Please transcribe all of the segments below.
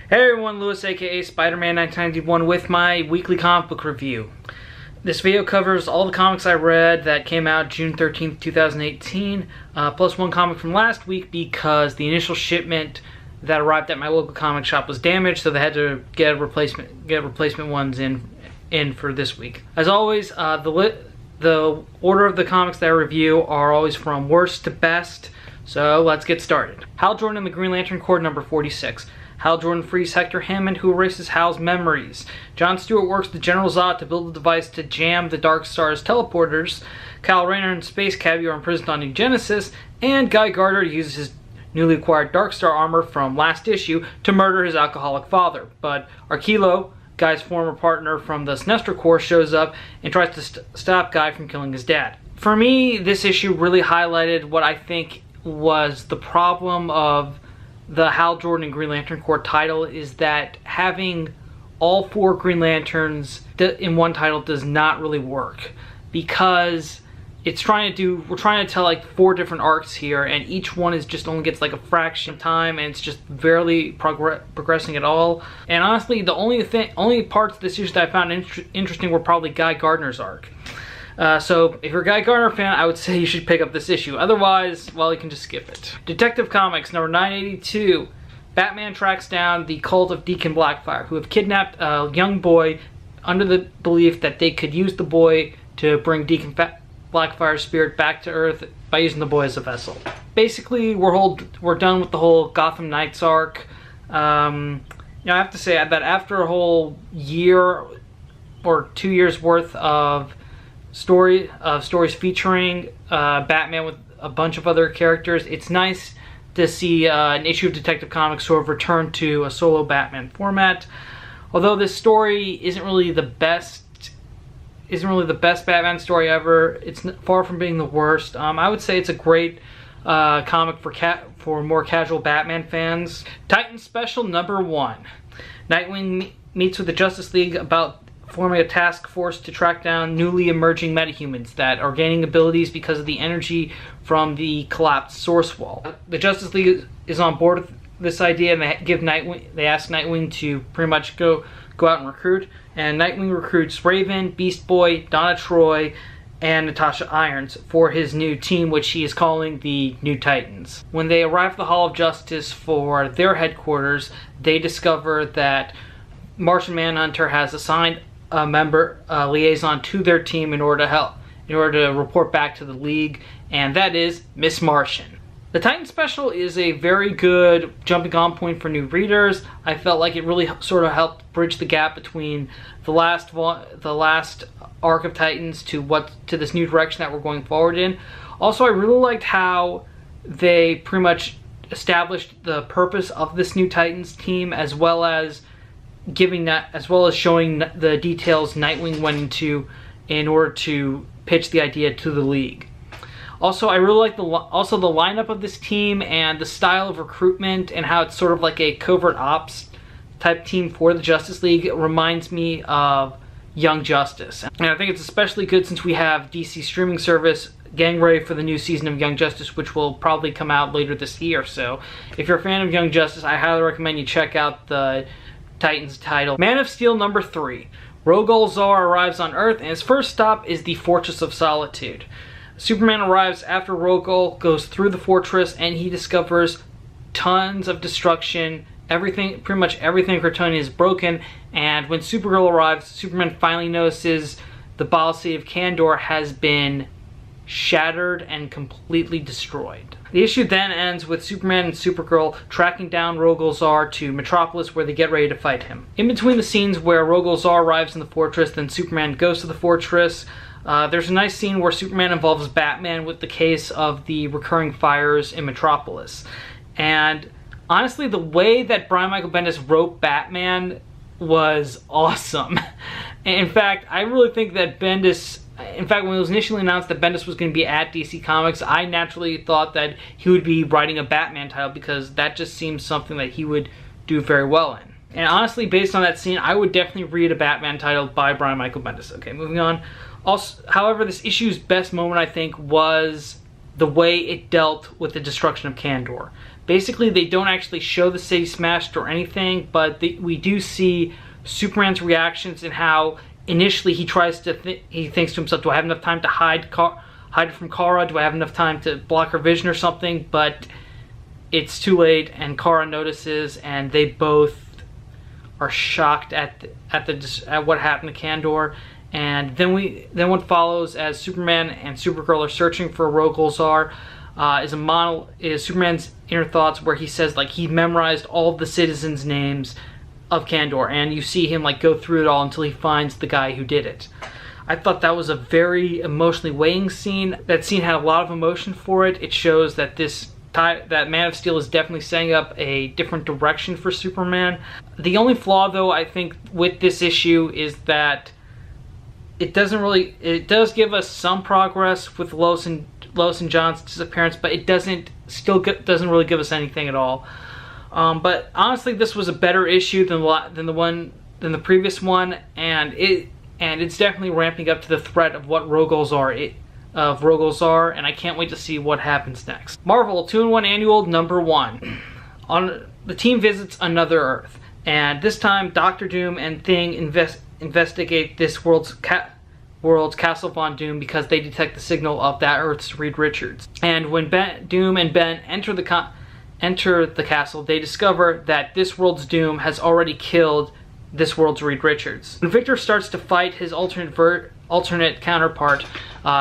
Hey everyone, Lewis aka Spider-Man 1991 with my weekly comic book review. This video covers all the comics I read that came out June 13th, 2018, plus one comic from last week because the initial shipment that arrived at my local comic shop was damaged, so they had to get replacement ones in for this week. As always, the order of the comics that I review are always from worst to best, so let's get started. Hal Jordan and the Green Lantern Corps number 46. Hal Jordan frees Hector Hammond, who erases Hal's memories. John Stewart works with General Zod to build a device to jam the Dark Star's teleporters. Kyle Rayner and Space Cabbie are imprisoned on New Genesis, and Guy Gardner uses his newly acquired Dark Star armor from last issue to murder his alcoholic father. But Arkilo, Guy's former partner from the Sinestro Corps, shows up and tries to stop Guy from killing his dad. For me, this issue really highlighted what I think was the problem of the Hal Jordan and Green Lantern Corps title, is that having all four Green Lanterns in one title does not really work, because we're trying to tell like four different arcs here, and each one is just only gets like a fraction of time, and it's just barely progressing at all. And honestly, the only parts of this issue that I found interesting were probably Guy Gardner's arc. So if you're a Guy Gardner fan, I would say you should pick up this issue. Otherwise, well, you can just skip it. Detective Comics number 982. Batman tracks down the cult of Deacon Blackfire, who have kidnapped a young boy under the belief that they could use the boy to bring Deacon Blackfire's spirit back to Earth by using the boy as a vessel. Basically, we're done with the whole Gotham Knights arc. I have to say that after a whole year or 2 years worth of stories featuring Batman with a bunch of other characters, it's nice to see an issue of Detective Comics sort of return to a solo Batman format. Although this story isn't really the best Batman story ever, it's far from being the worst. I would say it's a great comic for more casual Batman fans. Titan Special number 1. Nightwing meets with the Justice League about forming a task force to track down newly emerging metahumans that are gaining abilities because of the energy from the collapsed source wall. The Justice League is on board with this idea, and they ask Nightwing to pretty much go out and recruit. And Nightwing recruits Raven, Beast Boy, Donna Troy, and Natasha Irons for his new team, which he is calling the New Titans. When they arrive at the Hall of Justice for their headquarters, they discover that Martian Manhunter has assigned a liaison to their team in order to report back to the League, and that is Miss Martian. The Titan Special is a very good jumping on point for new readers. I felt like it really sort of helped bridge the gap between the last arc of Titans to this new direction that we're going forward in. Also, I really liked how they pretty much established the purpose of this new Titans team, as well as showing the details Nightwing went into in order to pitch the idea to the League. Also, I really like the lineup of this team and the style of recruitment, and how it's sort of like a covert ops type team for the Justice League. It reminds me of Young Justice, and I think it's especially good since we have DC streaming service getting ready for the new season of Young Justice, which will probably come out later this year. So if you're a fan of Young Justice, I highly recommend you check out the Titans title. Man of Steel number 3. Rogol Zar arrives on Earth, and his first stop is the Fortress of Solitude. Superman arrives after Rogol goes through the fortress, and he discovers tons of destruction. Pretty much everything Kryptonian is broken, and when Supergirl arrives, Superman finally notices the Bile City of Kandor has been shattered and completely destroyed. The issue then ends with Superman and Supergirl tracking down Rogol Zar to Metropolis, where they get ready to fight him. In between the scenes where Rogol Zar arrives in the fortress, then Superman goes to the fortress, there's a nice scene where Superman involves Batman with the case of the recurring fires in Metropolis. And honestly, the way that Brian Michael Bendis wrote Batman was awesome. In fact, I really think that when it was initially announced that Bendis was going to be at DC Comics, I naturally thought that he would be writing a Batman title, because that just seems something that he would do very well in. And honestly, based on that scene, I would definitely read a Batman title by Brian Michael Bendis. Okay, moving on. Also, however, this issue's best moment, I think, was the way it dealt with the destruction of Kandor. Basically, they don't actually show the city smashed or anything, but we do see Superman's reactions and how initially he tries to he thinks to himself, do I have enough time to hide from Kara? Do I have enough time to block her vision or something? But it's too late, and Kara notices, and they both are shocked at what happened to Kandor. And then what follows as Superman and Supergirl are searching for Rogol Zaar is Superman's inner thoughts, where he says like he memorized all of the citizens' names of Kandor, and you see him like go through it all until he finds the guy who did it. I thought that was a very emotionally weighing scene. That scene had a lot of emotion for it. It shows that that Man of Steel is definitely setting up a different direction for Superman. The only flaw, though, I think with this issue is that it does give us some progress with Lois and John's disappearance, but it doesn't really give us anything at all. But honestly, this was a better issue than the previous one, and it's definitely ramping up to the threat of what Rogol Zaar, and I can't wait to see what happens next. Marvel 2-in-1 Annual #1. The team visits another Earth, and this time Doctor Doom and Thing investigate this world's Castle Von Doom because they detect the signal of that Earth's Reed Richards. And when Doom and Ben enter the castle, they discover that this world's Doom has already killed this world's Reed Richards. When Victor starts to fight his alternate counterpart,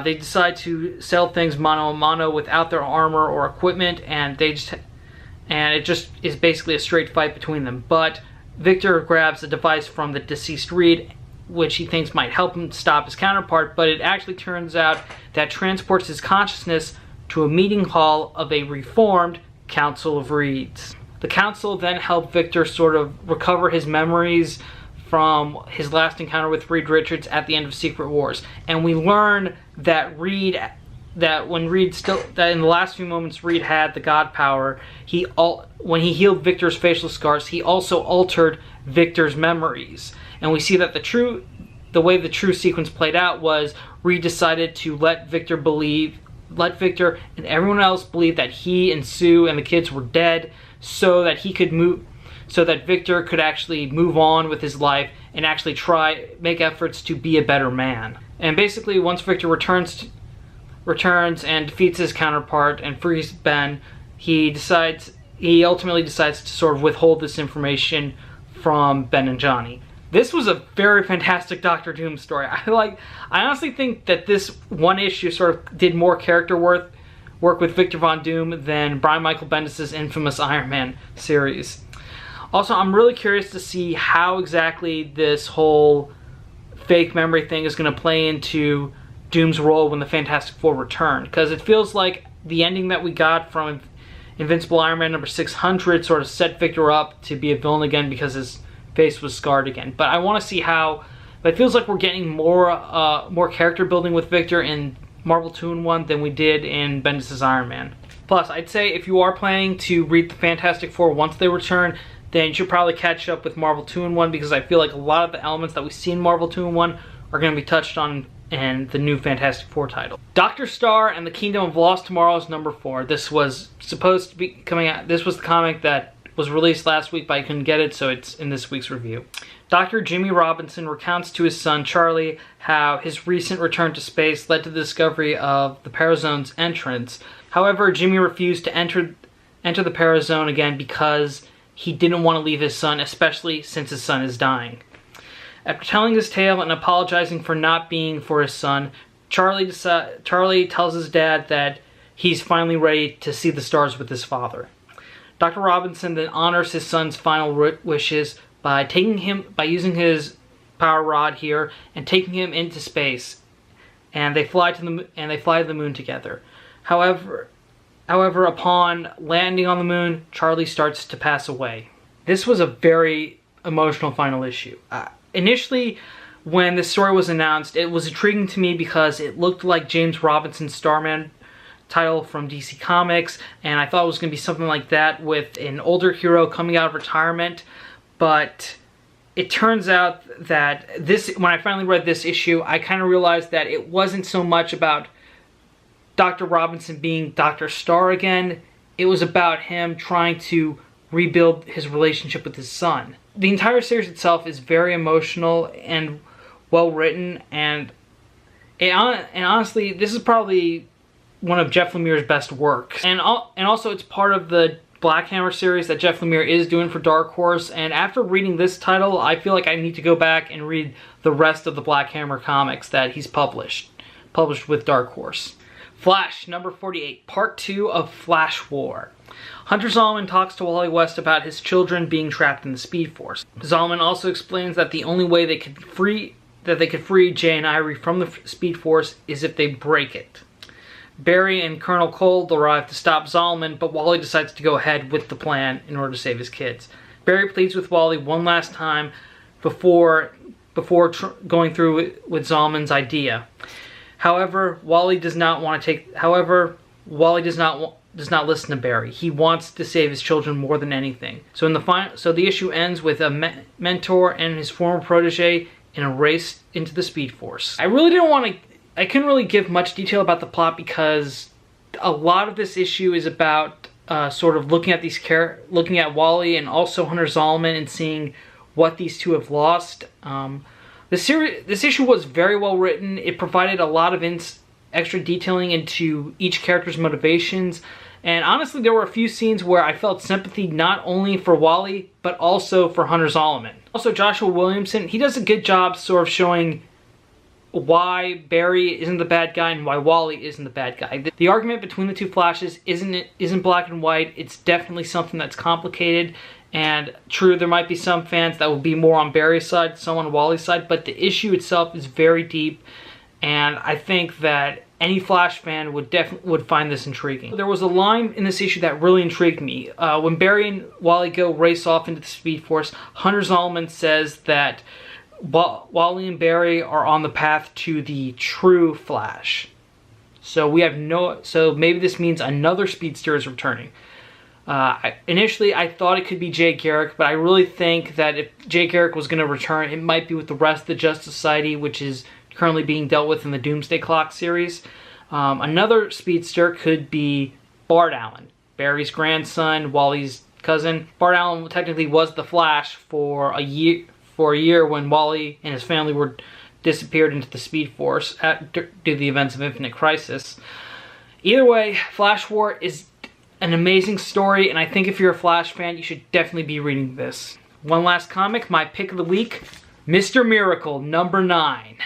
they decide to sell things mano a mano without their armor or equipment, and it just is basically a straight fight between them. But Victor grabs a device from the deceased Reed, which he thinks might help him stop his counterpart, but it actually turns out that transports his consciousness to a meeting hall of a reformed Council of Reeds. The Council then help Victor sort of recover his memories from his last encounter with Reed Richards at the end of Secret Wars, and we learn that in the last few moments Reed had the God power. When he healed Victor's facial scars, he also altered Victor's memories, and we see that the way the true sequence played out was Reed decided to let Victor and everyone else believe that he and Sue and the kids were dead, so that Victor could actually move on with his life and actually make efforts to be a better man. And basically, once Victor returns and defeats his counterpart and frees Ben, he ultimately decides to sort of withhold this information from Ben and Johnny. This was a very fantastic Doctor Doom story. I honestly think that this one issue sort of did more character work with Victor Von Doom than Brian Michael Bendis' infamous Iron Man series. Also, I'm really curious to see how exactly this whole fake memory thing is going to play into Doom's role when the Fantastic Four return, because it feels like the ending that we got from Invincible Iron Man #600 sort of set Victor up to be a villain again because his face was scarred again. But I want to see how. But it feels like we're getting more character building with Victor in Marvel 2-in-1 than we did in Bendis' Iron Man. Plus, I'd say if you are planning to read the Fantastic Four once they return, then you should probably catch up with Marvel 2-in-1, because I feel like a lot of the elements that we see in Marvel 2-in-1 are going to be touched on in the new Fantastic Four title. Dr. Star and the Kingdom of Lost Tomorrows #4. This was supposed to be coming out. This was the comic that was released last week, but I couldn't get it, so it's in this week's review. Dr. Jimmy Robinson recounts to his son Charlie how his recent return to space led to the discovery of the Parazone's entrance. However, Jimmy refused to enter the Parazone again because he didn't want to leave his son, especially since his son is dying. After telling his tale and apologizing for not being for his son, Charlie tells his dad that he's finally ready to see the stars with his father. Dr. Robinson then honors his son's final wishes by using his power rod here and taking him into space, and they fly to the moon together. However, upon landing on the moon, Charlie starts to pass away. This was a very emotional final issue. Initially, when this story was announced, it was intriguing to me because it looked like James Robinson's Starman title from DC Comics, and I thought it was going to be something like that with an older hero coming out of retirement. But it turns out that when I finally read this issue, I kind of realized that it wasn't so much about Dr. Robinson being Dr. Star again. it was about him trying to rebuild his relationship with his son. The entire series itself is very emotional and well written, and honestly, this is probably one of Jeff Lemire's best works. And also it's part of the Black Hammer series that Jeff Lemire is doing for Dark Horse, and after reading this title, I feel like I need to go back and read the rest of the Black Hammer comics that he's published with Dark Horse. Flash, number 48, Part 2 of Flash War. Hunter Zolomon talks to Wally West about his children being trapped in the Speed Force. Zolomon also explains that the only way they could free Jay and Irie from the Speed Force is if they break it. Barry and Colonel Cole arrive to stop Zolomon, but Wally decides to go ahead with the plan in order to save his kids. Barry pleads with Wally one last time before going through with Zolomon's idea. However, Wally does not listen to Barry. He wants to save his children more than anything. So the issue ends with a mentor and his former protege in a race into the Speed Force. I couldn't really give much detail about the plot because a lot of this issue is about sort of looking at Wally and also Hunter Zolomon and seeing what these two have lost. This issue was very well written. It provided a lot of extra detailing into each character's motivations, and honestly there were a few scenes where I felt sympathy not only for Wally but also for Hunter Zolomon. Also, Joshua Williamson, he does a good job sort of showing why Barry isn't the bad guy and why Wally isn't the bad guy. The argument between the two Flashes isn't black and white. It's definitely something that's complicated, and true, there might be some fans that will be more on Barry's side, some on Wally's side, but the issue itself is very deep, and I think that any Flash fan would find this intriguing. There was a line in this issue that really intrigued me. When Barry and Wally go race off into the Speed Force, Hunter Zolomon says that Wally and Barry are on the path to the true Flash. So maybe this means another speedster is returning. Initially, I thought it could be Jay Garrick, but I really think that if Jay Garrick was going to return, it might be with the rest of the Justice Society, which is currently being dealt with in the Doomsday Clock series. Another speedster could be Bart Allen, Barry's grandson, Wally's cousin. Bart Allen technically was the Flash for a year when Wally and his family were disappeared into the Speed Force due to the events of Infinite Crisis. Either way, Flash War is an amazing story, and I think if you're a Flash fan, you should definitely be reading this. One last comic, my pick of the week, Mr. Miracle, number 9.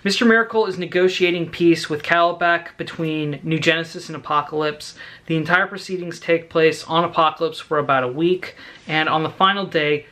Mr. Miracle is negotiating peace with Kalibak between New Genesis and Apocalypse. The entire proceedings take place on Apocalypse for about a week, and on the final day,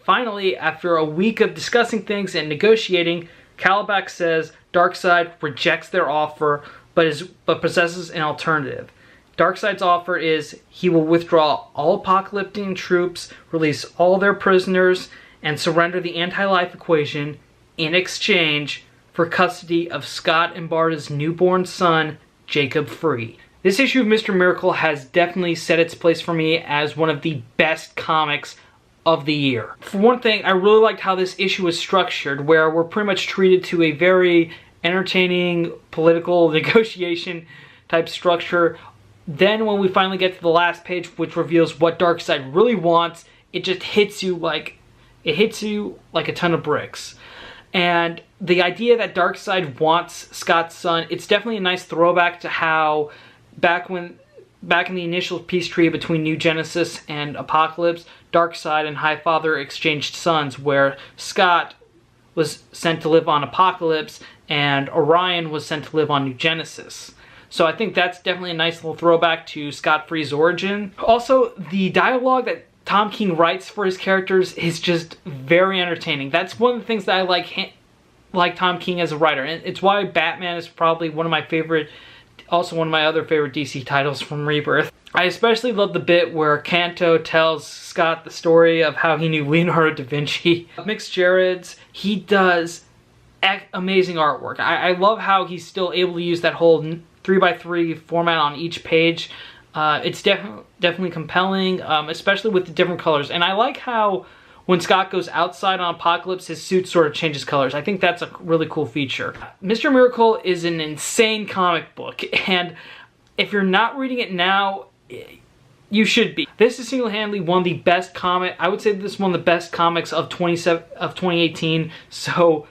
finally, after a week of discussing things and negotiating, Kalibak says Darkseid rejects their offer, but possesses an alternative. Darkseid's offer is he will withdraw all Apocalyptian troops, release all their prisoners, and surrender the anti-life equation in exchange for custody of Scott and Barda's newborn son, Jacob Free. This issue of Mr. Miracle has definitely set its place for me as one of the best comics of the year. For one thing, I really liked how this issue was structured, where we're pretty much treated to a very entertaining political negotiation type structure. Then when we finally get to the last page, which reveals what Darkseid really wants, it just hits you like a ton of bricks. And the idea that Darkseid wants Scott's son, it's definitely a nice throwback to how back in the initial peace treaty between New Genesis and Apocalypse, Darkseid and Highfather exchanged sons, where Scott was sent to live on Apocalypse and Orion was sent to live on New Genesis. So I think that's definitely a nice little throwback to Scott Free's origin. Also, the dialogue that Tom King writes for his characters is just very entertaining. That's one of the things that I like Tom King as a writer, and it's why Batman is probably one of my other favorite DC titles from Rebirth. I especially love the bit where Kanto tells Scott the story of how he knew Leonardo da Vinci. Mix Jared's, he does amazing artwork. I love how he's still able to use that whole 3x3 format on each page. It's definitely compelling, especially with the different colors. And I like how when Scott goes outside on Apocalypse, his suit sort of changes colors. I think that's a really cool feature. Mr. Miracle is an insane comic book, and if you're not reading it now, you should be. This is single-handedly one of the best comic. I would say this is one of the best comics of 2018. So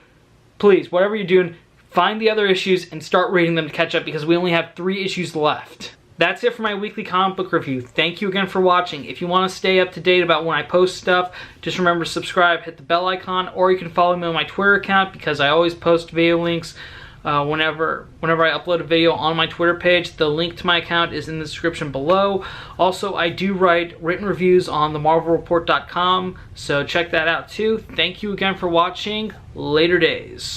please, whatever you're doing, find the other issues and start reading them to catch up, because we only have 3 issues left. That's it for my weekly comic book review. Thank you again for watching. If you want to stay up to date about when I post stuff, just remember to subscribe, hit the bell icon, or you can follow me on my Twitter account, because I always post video links whenever I upload a video on my Twitter page. The link to my account is in the description below. Also, I do write written reviews on themarvelreport.com, so check that out too. Thank you again for watching. Later days.